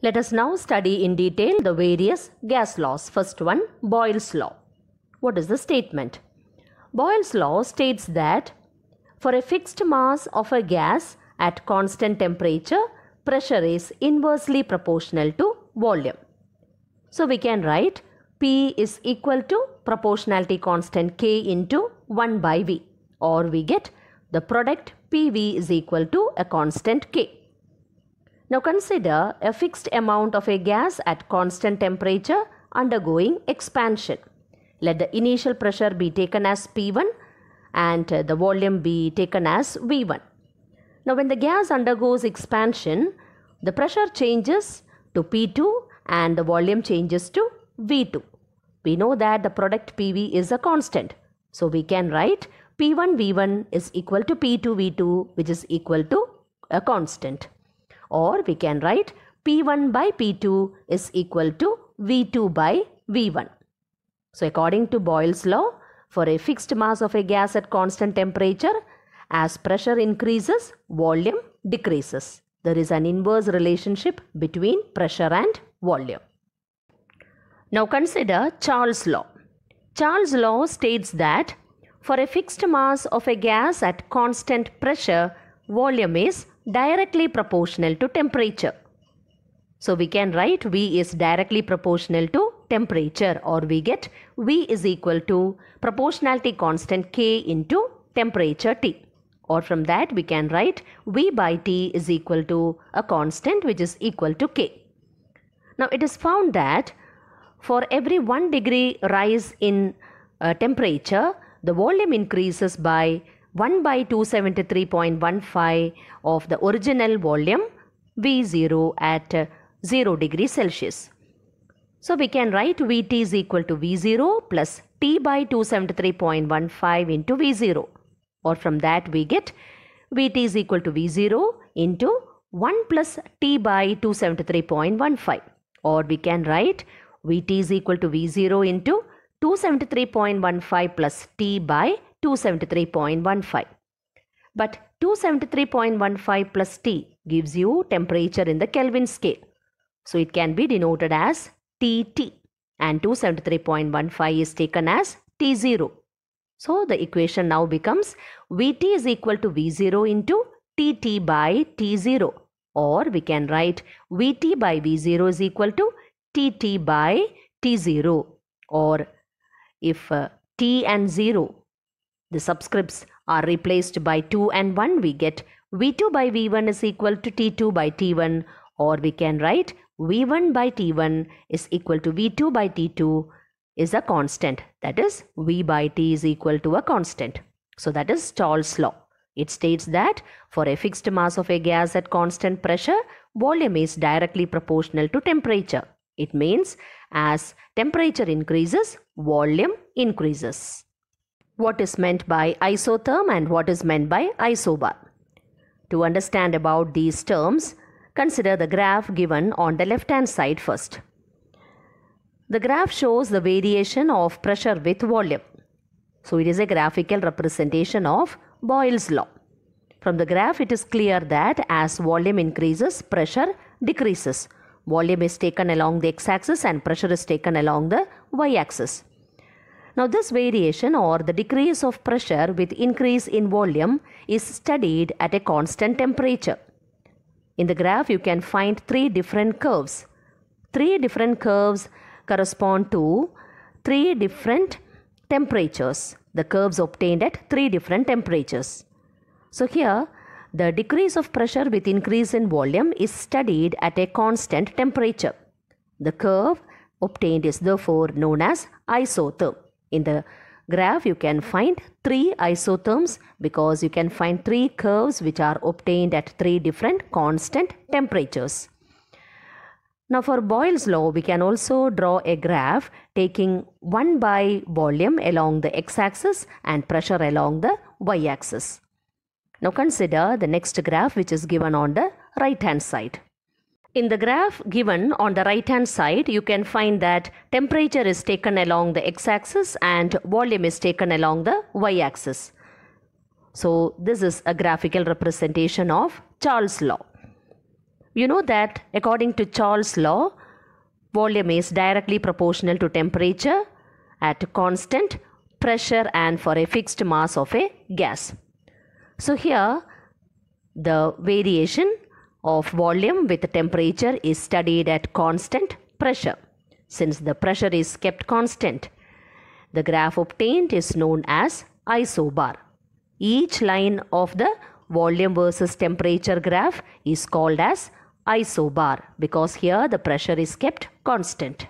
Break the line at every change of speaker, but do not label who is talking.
Let us now study in detail the various gas laws. First one, Boyle's law. What is the statement? Boyle's law states that for a fixed mass of a gas at constant temperature, pressure is inversely proportional to volume. So we can write P is equal to proportionality constant K into 1 by V, or we get the product PV is equal to a constant K. Now consider a fixed amount of a gas at constant temperature undergoing expansion. Let the initial pressure be taken as P1 and the volume be taken as V1. Now when the gas undergoes expansion, the pressure changes to P2 and the volume changes to V2. We know that the product PV is a constant. So we can write P1 V1 is equal to P2 V2, which is equal to a constant. Or we can write P1 by P2 is equal to V2 by V1. So according to Boyle's law, for a fixed mass of a gas at constant temperature, as pressure increases, volume decreases. There is an inverse relationship between pressure and volume. Now consider Charles' law. Charles' law states that for a fixed mass of a gas at constant pressure, volume is directly proportional to temperature. So we can write V is directly proportional to temperature, or we get V is equal to proportionality constant K into temperature T. Or from that we can write V by T is equal to a constant which is equal to K. Now it is found that for every 1 degree rise in temperature, the volume increases by 1 by 273.15 of the original volume V0 at 0 degrees Celsius. So we can write Vt is equal to V0 plus T by 273.15 into V0. Or from that we get Vt is equal to V0 into 1 plus T by 273.15. Or we can write Vt is equal to V0 into 273.15 plus T by 273.15. But 273.15 plus T gives you temperature in the Kelvin scale. So it can be denoted as Tt, and 273.15 is taken as T0. So the equation now becomes Vt is equal to V0 into Tt by T0. Or we can write Vt by V0 is equal to Tt by T0. Or if T and 0, the subscripts are replaced by 2 and 1, we get V2 by V1 is equal to T2 by T1. Or we can write V1 by T1 is equal to V2 by T2 is a constant. That is V by T is equal to a constant. So that is Charles' law. It states that for a fixed mass of a gas at constant pressure, volume is directly proportional to temperature. It means as temperature increases, volume increases. What is meant by isotherm and what is meant by isobar? To understand about these terms, consider the graph given on the left hand side first. The graph shows the variation of pressure with volume. So it is a graphical representation of Boyle's law. From the graph it is clear that as volume increases, pressure decreases. Volume is taken along the x-axis and pressure is taken along the y-axis. Now this variation or the decrease of pressure with increase in volume is studied at a constant temperature. In the graph you can find 3 different curves. 3 different curves correspond to 3 different temperatures. The curves obtained at 3 different temperatures. So here the decrease of pressure with increase in volume is studied at a constant temperature. The curve obtained is therefore known as isotherm. In the graph you can find 3 isotherms because you can find 3 curves which are obtained at 3 different constant temperatures. Now for Boyle's law we can also draw a graph taking 1 by volume along the x-axis and pressure along the y-axis. Now consider the next graph which is given on the right hand side. In the graph given on the right hand side, you can find that temperature is taken along the x-axis and volume is taken along the y-axis. So this is a graphical representation of Charles' law. You know that according to Charles' law, volume is directly proportional to temperature at constant pressure and for a fixed mass of a gas. So here the variation of volume with temperature is studied at constant pressure. Since the pressure is kept constant, the graph obtained is known as isobar. Each line of the volume versus temperature graph is called as isobar because here the pressure is kept constant.